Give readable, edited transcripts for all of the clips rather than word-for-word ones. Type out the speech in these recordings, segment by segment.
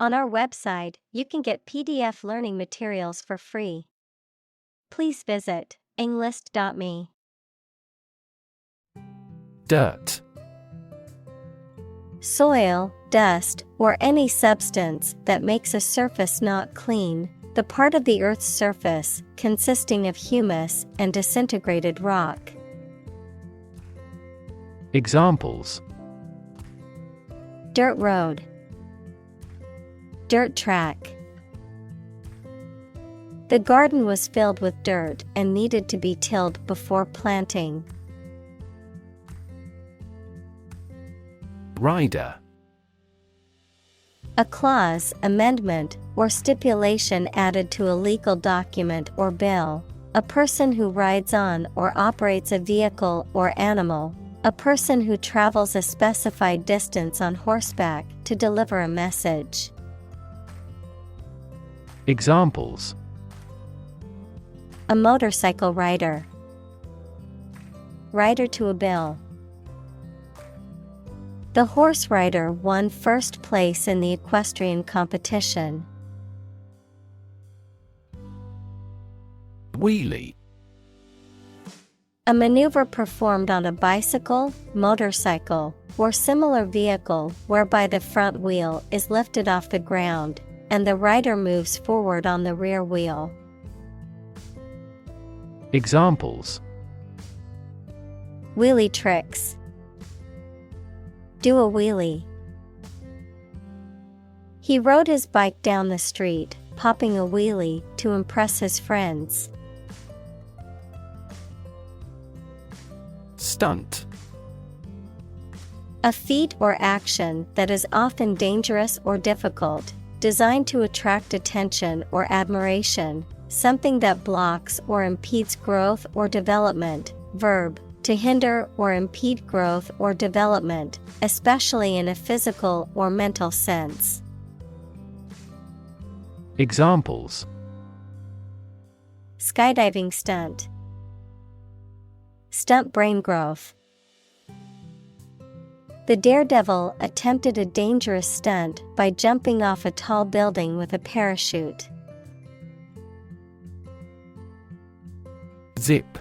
On our website, you can get PDF learning materials for free. Please visit englist.me. Dirt. Soil, dust, or any substance that makes a surface not clean, the part of the Earth's surface consisting of humus and disintegrated rock. Examples: Dirt road, dirt track. The garden was filled with dirt and needed to be tilled before planting. Rider. A clause, amendment, or stipulation added to a legal document or bill. A person who rides on or operates a vehicle or animal. A person who travels a specified distance on horseback to deliver a message. Examples: A motorcycle rider. Rider to a bill. The horse rider won first place in the equestrian competition. Wheelie. A maneuver performed on a bicycle, motorcycle, or similar vehicle whereby the front wheel is lifted off the ground and the rider moves forward on the rear wheel. Examples: Wheelie tricks. Do a wheelie. He rode his bike down the street, popping a wheelie to impress his friends. Stunt. A feat or action that is often dangerous or difficult, designed to attract attention or admiration, something that blocks or impedes growth or development. Verb, to hinder or impede growth or development, especially in a physical or mental sense. Examples: Skydiving stunt. Stunt brain growth. The daredevil attempted a dangerous stunt by jumping off a tall building with a parachute. Zip.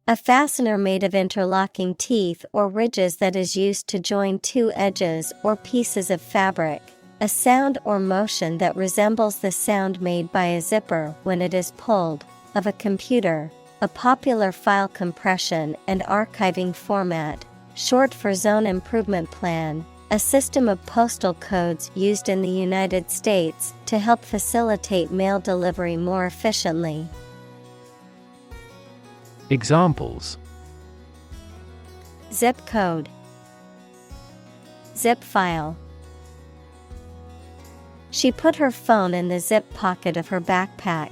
A fastener made of interlocking teeth or ridges that is used to join two edges or pieces of fabric. A sound or motion that resembles the sound made by a zipper when it is pulled. Of a computer, a popular file compression and archiving format, short for Zone Improvement Plan, a system of postal codes used in the United States to help facilitate mail delivery more efficiently. Examples: Zip code. Zip file. She put her phone in the zip pocket of her backpack.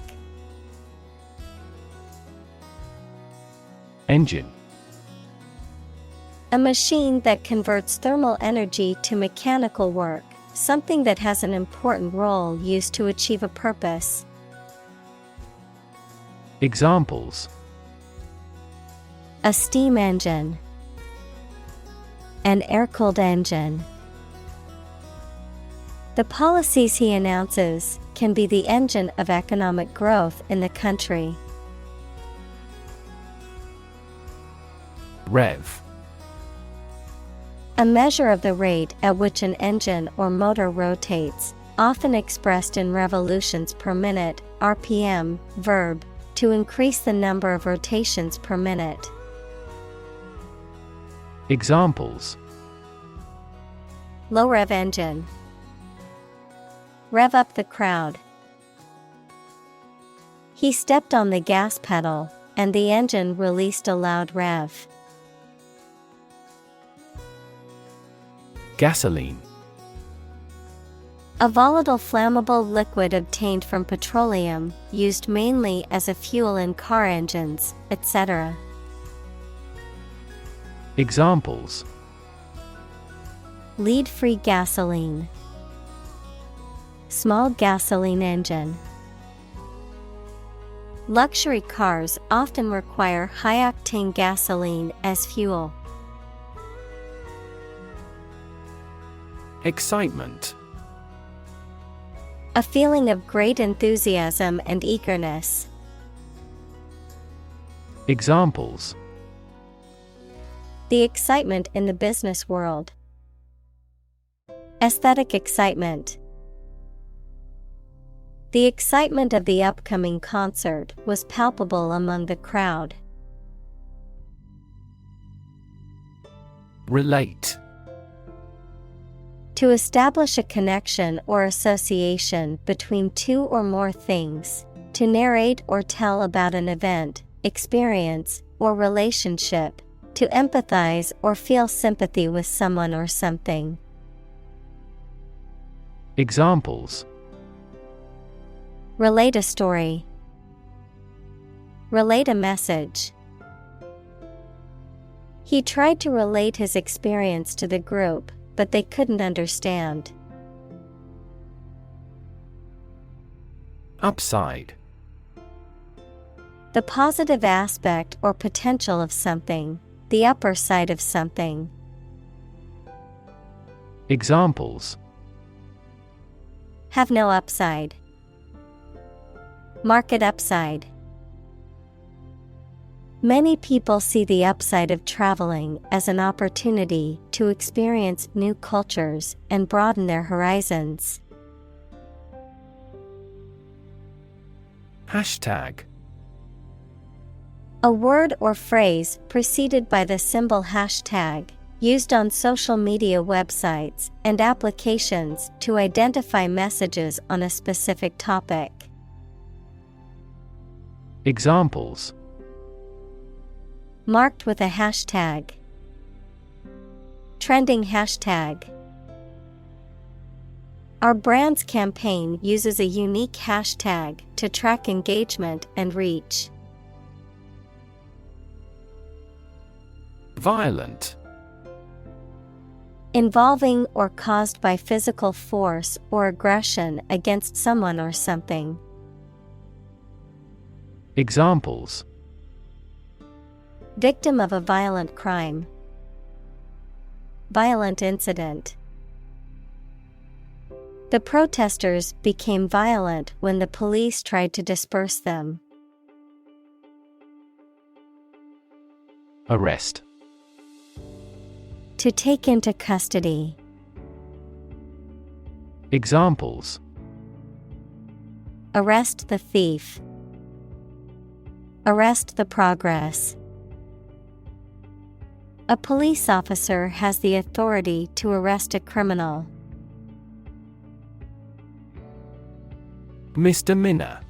Engine. A machine that converts thermal energy to mechanical work, something that has an important role used to achieve a purpose. Examples: A steam engine. An air-cooled engine. The policies he announces can be the engine of economic growth in the country. Rev. A measure of the rate at which an engine or motor rotates, often expressed in revolutions per minute, RPM. Verb, to increase the number of rotations per minute. Examples: Low rev engine. Rev up the crowd. He stepped on the gas pedal, and the engine released a loud rev. Gasoline. A volatile flammable liquid obtained from petroleum, used mainly as a fuel in car engines, etc. Examples: Lead-free gasoline. Small gasoline engine. Luxury cars often require high-octane gasoline as fuel. Excitement. A feeling of great enthusiasm and eagerness. Examples: The excitement in the business world. Aesthetic excitement. The excitement of the upcoming concert was palpable among the crowd. Relate. To establish a connection or association between two or more things. To narrate or tell about an event, experience, or relationship. To empathize or feel sympathy with someone or something. Examples: Relate a story. Relate a message. He tried to relate his experience to the group, but they couldn't understand. Upside. The positive aspect or potential of something, the upper side of something. Examples: Have no upside. Market upside. Many people see the upside of traveling as an opportunity to experience new cultures and broaden their horizons. Hashtag. A word or phrase preceded by the symbol hashtag, used on social media websites and applications to identify messages on a specific topic. Examples: Marked with a hashtag. Trending hashtag. Our brand's campaign uses a unique hashtag to track engagement and reach. Violent. Involving or caused by physical force or aggression against someone or something. Examples: Victim of a violent crime. Violent incident. The protesters became violent when the police tried to disperse them. Arrest. To take into custody. Examples: Arrest the thief. Arrest the progress. A police officer has the authority to arrest a criminal. Misdemeanor.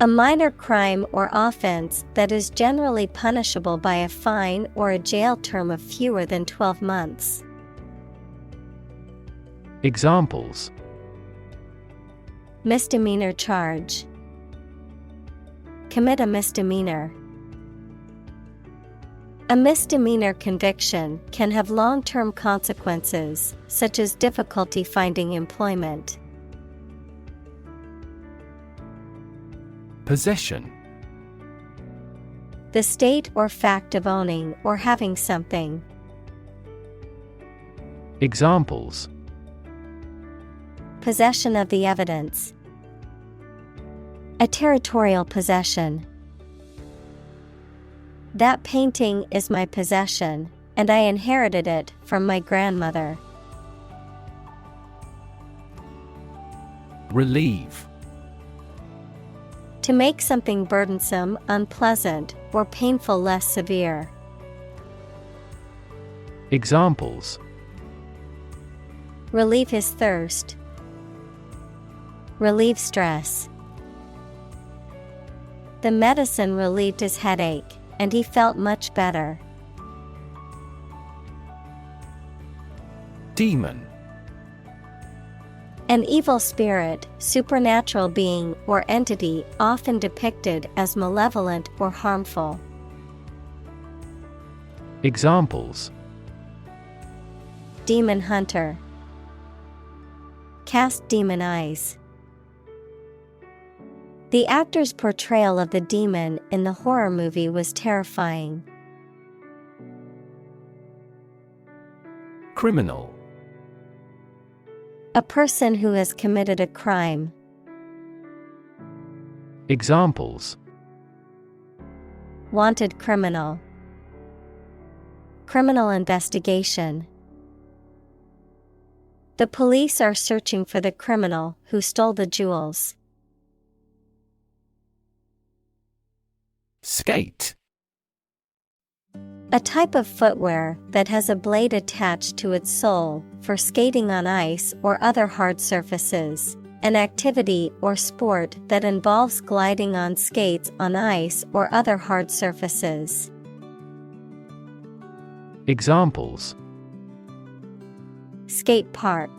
A minor crime or offense that is generally punishable by a fine or a jail term of fewer than 12 months. Examples: Misdemeanor charge. Commit a misdemeanor. A misdemeanor conviction can have long-term consequences, such as difficulty finding employment. Possession. The state or fact of owning or having something. Examples: Possession of the evidence. A territorial possession. That painting is my possession, and I inherited it from my grandmother. Relieve. To make something burdensome, unpleasant, or painful less severe. Examples: Relieve his thirst. Relieve stress. The medicine relieved his headache, and he felt much better. Demon. An evil spirit, supernatural being or entity often depicted as malevolent or harmful. Examples: Demon hunter. Cast demon eyes. The actor's portrayal of the demon in the horror movie was terrifying. Criminal. A person who has committed a crime. Examples: Wanted criminal. Criminal investigation. The police are searching for the criminal who stole the jewels. Skate. A type of footwear that has a blade attached to its sole for skating on ice or other hard surfaces. An activity or sport that involves gliding on skates on ice or other hard surfaces. Examples: Skate park.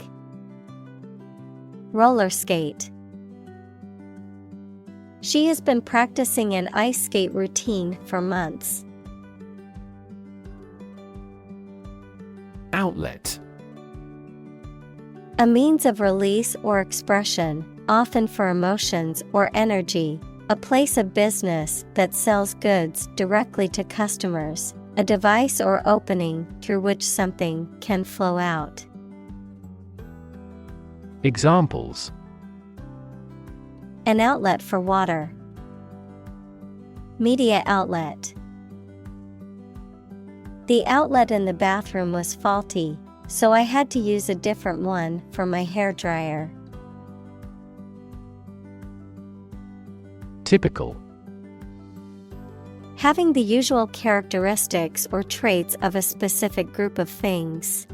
Roller skate. She has been practicing an ice skate routine for months. Outlet. A means of release or expression, often for emotions or energy. A place of business that sells goods directly to customers. A device or opening through which something can flow out. Examples: An outlet for water. Media outlet. The outlet in the bathroom was faulty, so I had to use a different one for my hairdryer. Typical. Having the usual characteristics or traits of a specific group of things.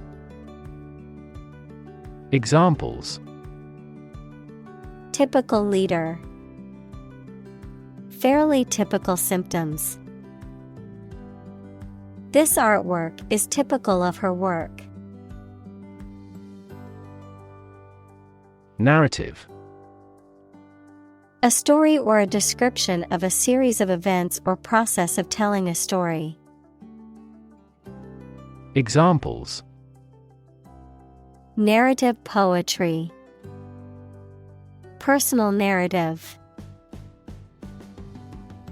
Examples: Typical leader. Fairly typical symptoms. This artwork is typical of her work. Narrative. A story or a description of a series of events or process of telling a story. Examples: Narrative poetry. Personal narrative.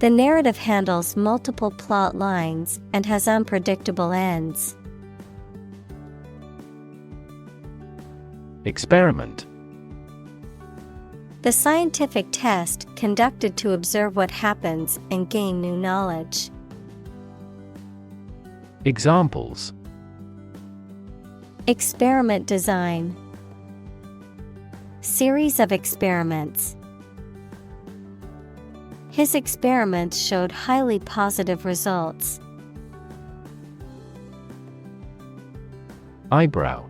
The narrative handles multiple plot lines and has unpredictable ends. Experiment. The scientific test conducted to observe what happens and gain new knowledge. Examples: Experiment design. Series of experiments. His experiments showed highly positive results. Eyebrow.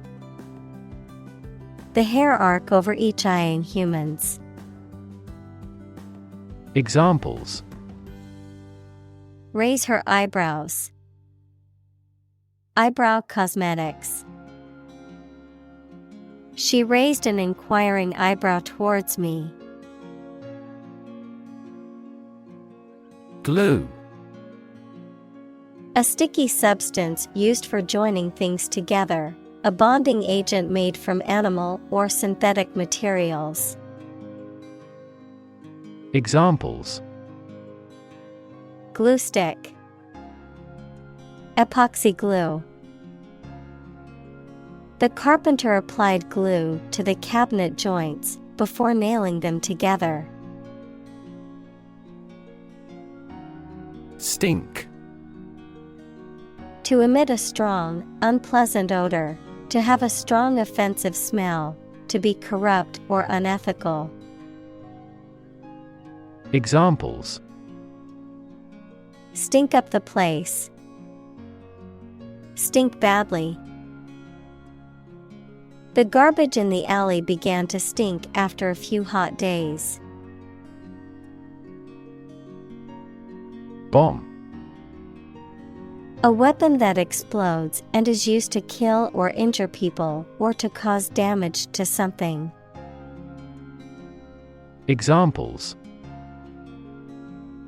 The hair arc over each eye in humans. Examples: Raise her eyebrows. Eyebrow cosmetics. She raised an inquiring eyebrow towards me. Glue. A sticky substance used for joining things together, a bonding agent made from animal or synthetic materials. Examples: Glue stick. Epoxy glue. The carpenter applied glue to the cabinet joints before nailing them together. Stink. To emit a strong, unpleasant odor, to have a strong offensive smell, to be corrupt or unethical. Examples: Stink up the place. Stink badly. The garbage in the alley began to stink after a few hot days. Bomb. A weapon that explodes and is used to kill or injure people or to cause damage to something. Examples: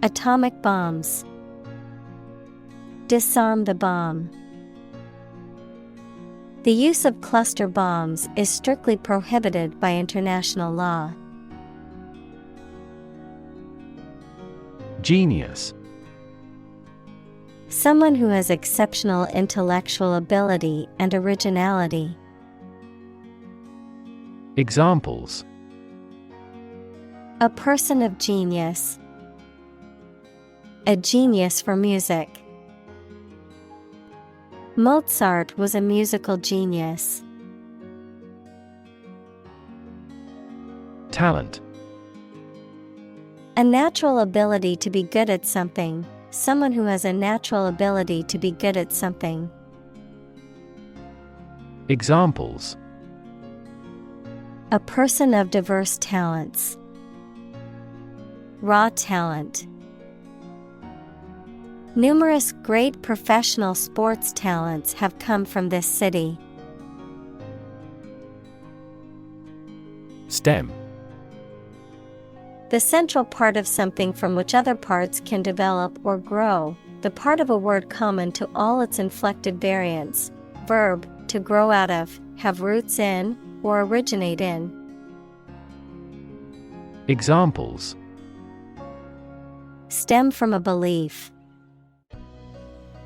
Atomic bombs. Disarm the bomb. The use of cluster bombs is strictly prohibited by international law. Genius. Someone who has exceptional intellectual ability and originality. Examples: A person of genius. A genius for music. Mozart was a musical genius. Talent. A natural ability to be good at something. Someone who has a natural ability to be good at something. Examples: A person of diverse talents. Raw talent. Numerous great professional sports talents have come from this city. STEM. The central part of something from which other parts can develop or grow, the part of a word common to all its inflected variants. Verb, to grow out of, have roots in, or originate in. Examples: Stem from a belief.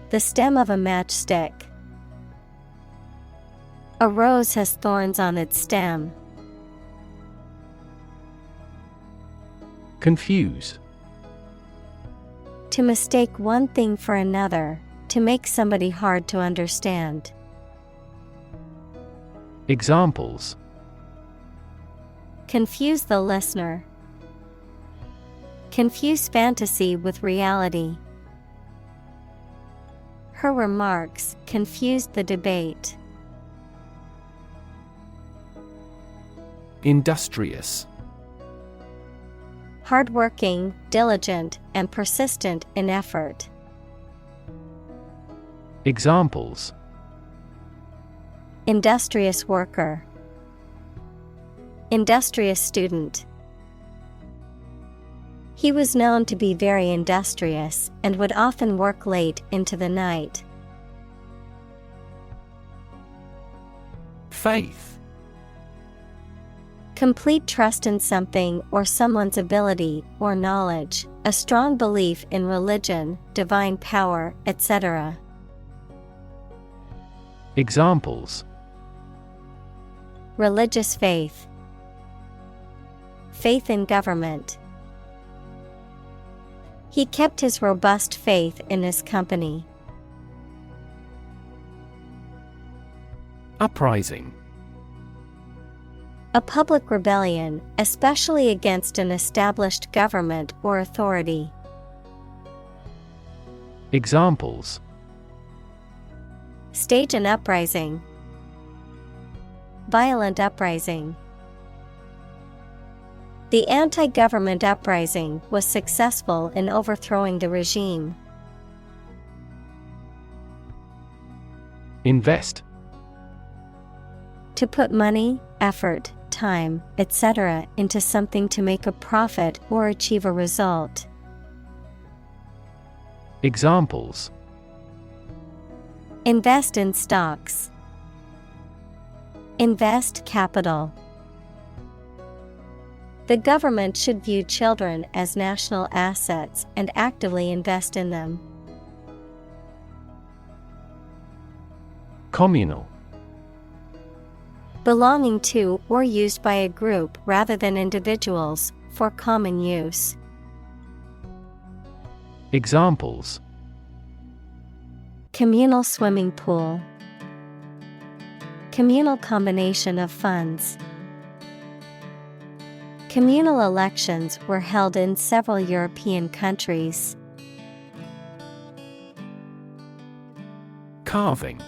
The stem of a matchstick. A rose has thorns on its stem. Confuse. To mistake one thing for another, to make somebody hard to understand. Examples: Confuse the listener. Confuse fantasy with reality. Her remarks confused the debate. Industrious. Hardworking, diligent, and persistent in effort. Examples: Industrious worker. Industrious student. He was known to be very industrious and would often work late into the night. Faith. Complete trust in something or someone's ability or knowledge, a strong belief in religion, divine power, etc. Examples: Religious faith. Faith in government. He kept his robust faith in his company. Uprising. A public rebellion, especially against an established government or authority. Examples: Stage an uprising. Violent uprising. The anti-government uprising was successful in overthrowing the regime. Invest. To put money, effort, time, etc. into something to make a profit or achieve a result. Examples: Invest in stocks. Invest capital. The government should view children as national assets and actively invest in them. Communal. Belonging to or used by a group rather than individuals, for common use. Examples: Communal swimming pool. Communal combination of funds. Communal elections were held in several European countries. Carving.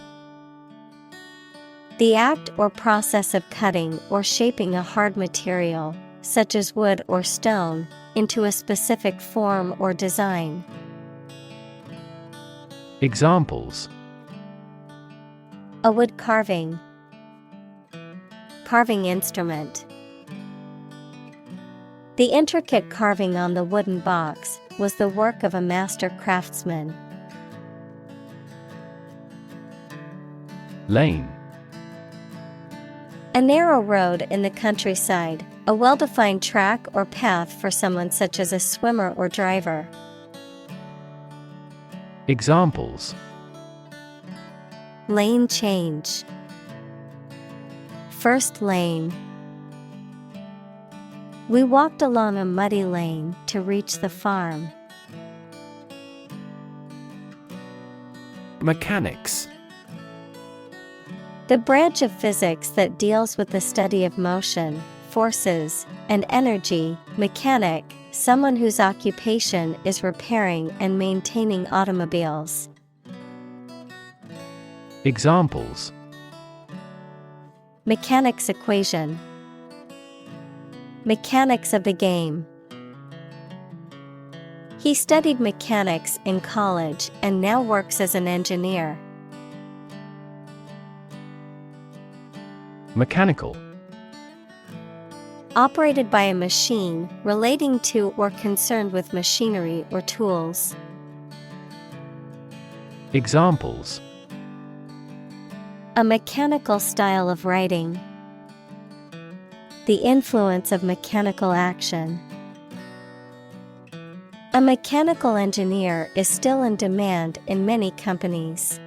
The act or process of cutting or shaping a hard material, such as wood or stone, into a specific form or design. Examples: A wood carving. Carving instrument. The intricate carving on the wooden box was the work of a master craftsman. Lane. A narrow road in the countryside, a well-defined track or path for someone such as a swimmer or driver. Examples: Lane change. First lane. We walked along a muddy lane to reach the farm. Mechanics. The branch of physics that deals with the study of motion, forces, and energy. Mechanic, someone whose occupation is repairing and maintaining automobiles. Examples: Mechanics equation. Mechanics of the game. He studied mechanics in college and now works as an engineer. Mechanical. Operated by a machine, relating to or concerned with machinery or tools. Examples: A mechanical style of writing. The influence of mechanical action. A mechanical engineer is still in demand in many companies.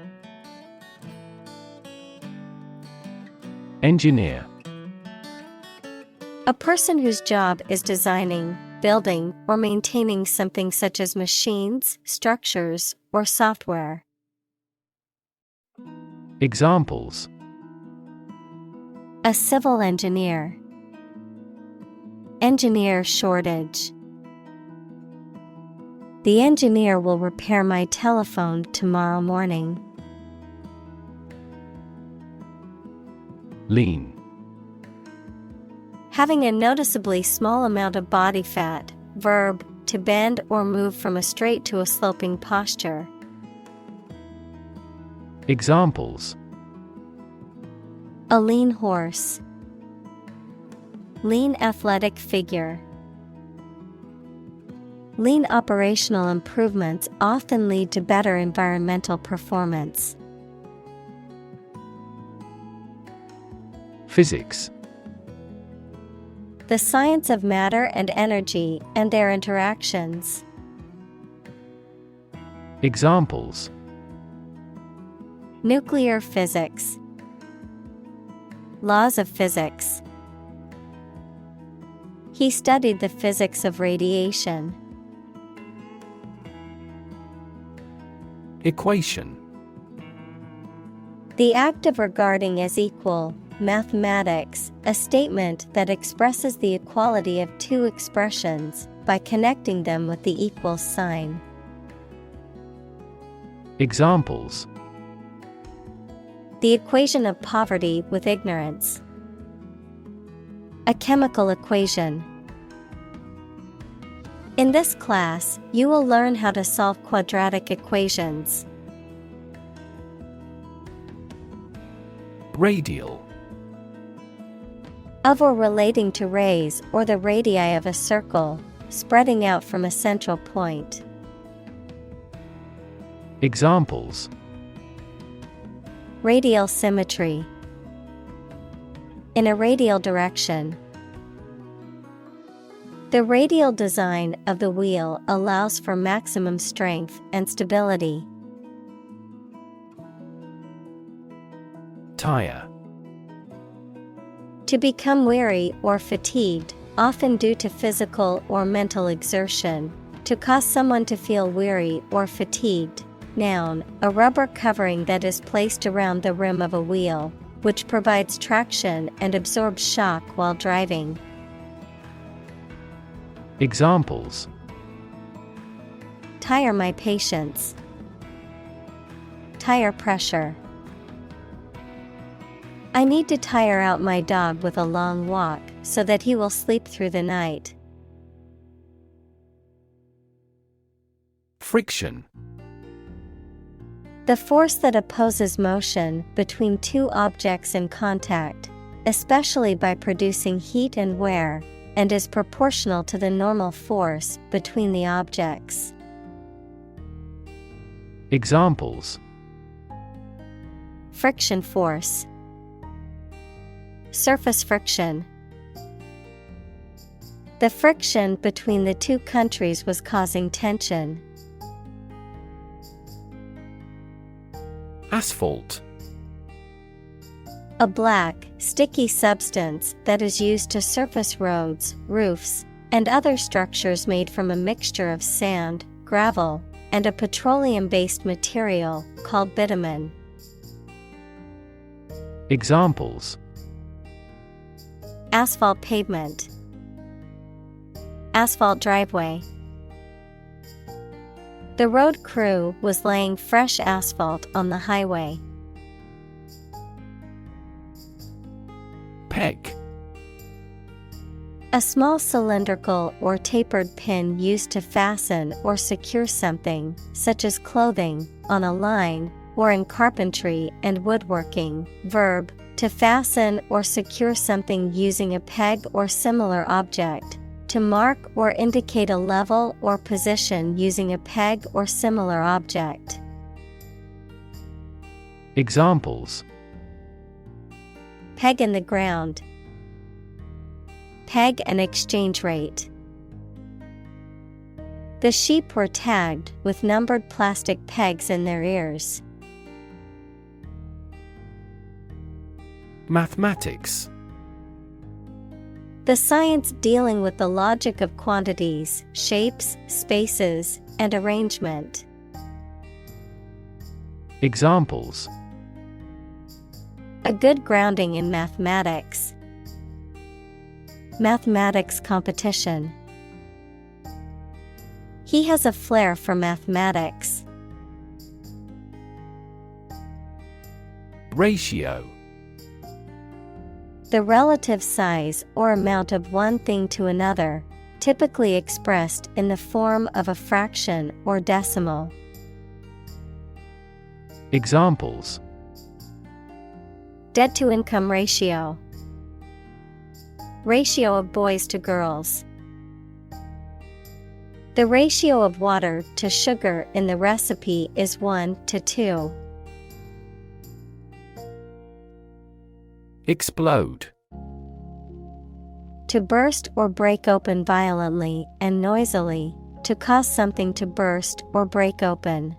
Engineer. A person whose job is designing, building, or maintaining something such as machines, structures, or software. Examples: A civil engineer. Engineer shortage. The engineer will repair my telephone tomorrow morning. Lean. Having a noticeably small amount of body fat. Verb, to bend or move from a straight to a sloping posture. Examples: A lean horse. Lean athletic figure. Lean operational improvements often lead to better environmental performance. Physics. The science of matter and energy and their interactions. Examples: Nuclear physics. Laws of physics. He studied the physics of radiation. Equation. The act of regarding as equal. Mathematics, a statement that expresses the equality of two expressions by connecting them with the equal sign. Examples: The equation of poverty with ignorance. A chemical equation. In this class, you will learn how to solve quadratic equations. Radial. Of or relating to rays or the radii of a circle, spreading out from a central point. Examples: Radial symmetry. In a radial direction. The radial design of the wheel allows for maximum strength and stability. Tire. To become weary or fatigued, often due to physical or mental exertion. To cause someone to feel weary or fatigued. Noun, a rubber covering that is placed around the rim of a wheel, which provides traction and absorbs shock while driving. Examples: Tire my patience. Tire pressure. I need to tire out my dog with a long walk so that he will sleep through the night. Friction. The force that opposes motion between two objects in contact, especially by producing heat and wear, and is proportional to the normal force between the objects. Examples: Friction force. Surface friction. The friction between the two countries was causing tension. Asphalt. A black, sticky substance that is used to surface roads, roofs, and other structures made from a mixture of sand, gravel, and a petroleum-based material called bitumen. Examples: Asphalt pavement, asphalt driveway. The road crew was laying fresh asphalt on the highway. Peg. A small cylindrical or tapered pin used to fasten or secure something, such as clothing, on a line, or in carpentry and woodworking. Verb, to fasten or secure something using a peg or similar object. To mark or indicate a level or position using a peg or similar object. Examples: Peg in the ground. Peg an exchange rate. The sheep were tagged with numbered plastic pegs in their ears. Mathematics. The science dealing with the logic of quantities, shapes, spaces, and arrangement. Examples: A good grounding in mathematics. Mathematics competition. He has a flair for mathematics. Ratio. The relative size or amount of one thing to another, typically expressed in the form of a fraction or decimal. Examples: Debt-to-income ratio. Ratio of boys to girls. The ratio of water to sugar in the recipe is 1:2. Explode. To burst or break open violently and noisily, to cause something to burst or break open.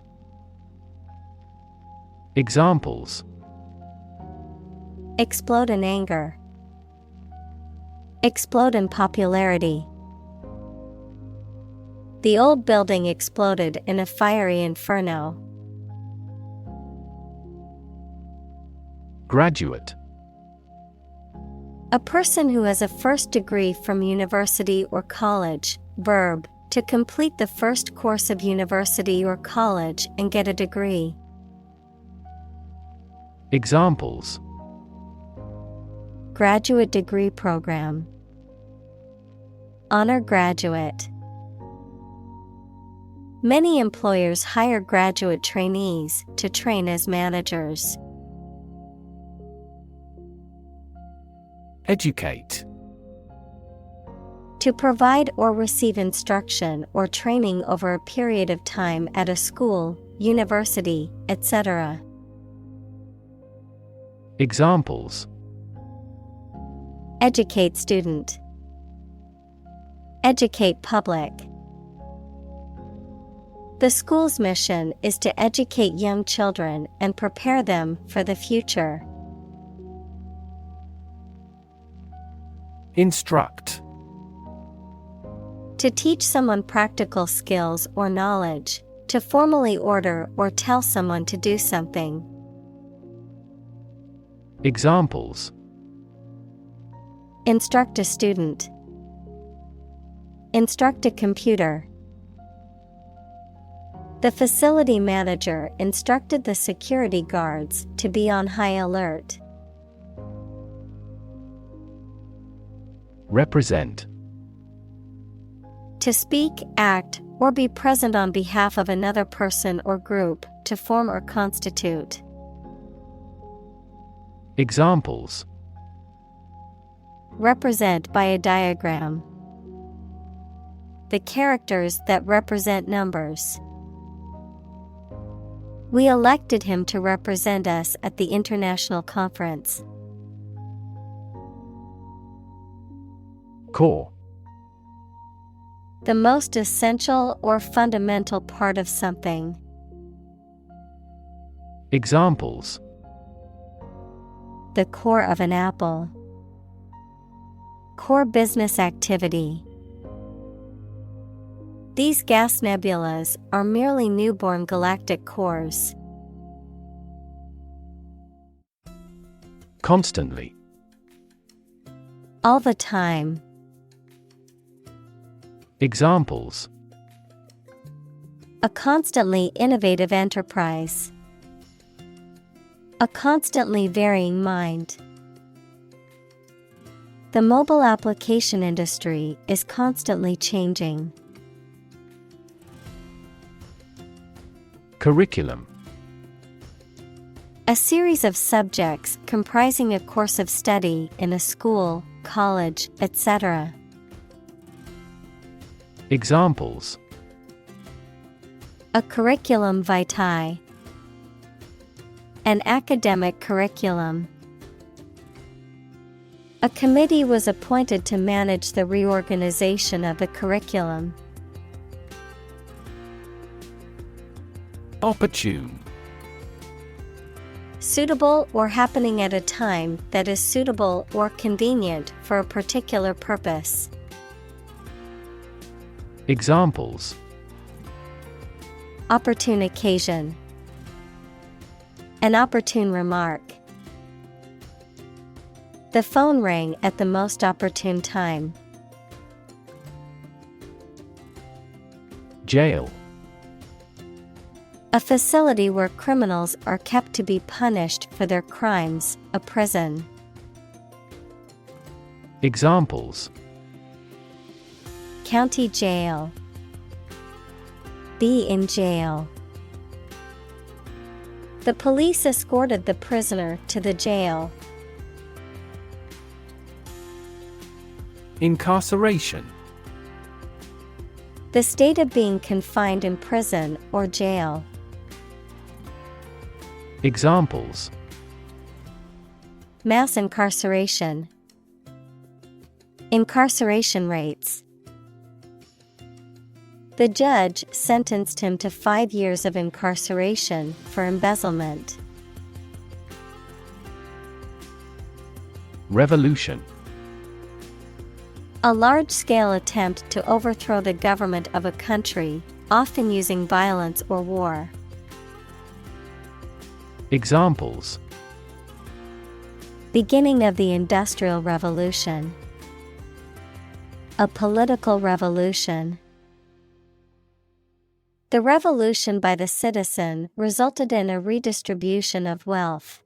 Examples: Explode in anger. Explode in popularity. The old building exploded in a fiery inferno. Graduate. A person who has a first degree from university or college. Verb, to complete the first course of university or college and get a degree. Examples: Graduate degree program. Honor graduate. Many employers hire graduate trainees to train as managers. Educate. To provide or receive instruction or training over a period of time at a school, university, etc. Examples: Educate student. Educate public. The school's mission is to educate young children and prepare them for the future. Instruct. To teach someone practical skills or knowledge, to formally order or tell someone to do something. Examples: Instruct a student. Instruct a computer. The facility manager instructed the security guards to be on high alert. Represent. To speak, act, or be present on behalf of another person or group, to form or constitute. Examples: Represent by a diagram. The characters that represent numbers. We elected him to represent us at the international conference. Core. The most essential or fundamental part of something. the core of an apple. Core business activity. These gas nebulas are merely newborn galactic cores. Constantly. All the time. Examples: A constantly innovative enterprise. A constantly varying mind. The mobile application industry is constantly changing. Curriculum. A series of subjects comprising a course of study in a school, college, etc. Examples: A curriculum vitae. An academic curriculum. A committee was appointed to manage the reorganization of the curriculum. Opportune. Suitable or happening at a time that is suitable or convenient for a particular purpose. Examples: Opportune occasion. An opportune remark. The phone rang at the most opportune time. Jail. A facility where criminals are kept to be punished for their crimes, a prison. Examples: County jail. Be in jail. The police escorted the prisoner to the jail. Incarceration. The state of being confined in prison or jail. Examples: Mass incarceration. Incarceration rates. The judge sentenced him to 5 years of incarceration for embezzlement. Revolution. A large-scale attempt to overthrow the government of a country, often using violence or war. Examples: Beginning of the Industrial Revolution. A political revolution. The revolution by the citizen resulted in a redistribution of wealth.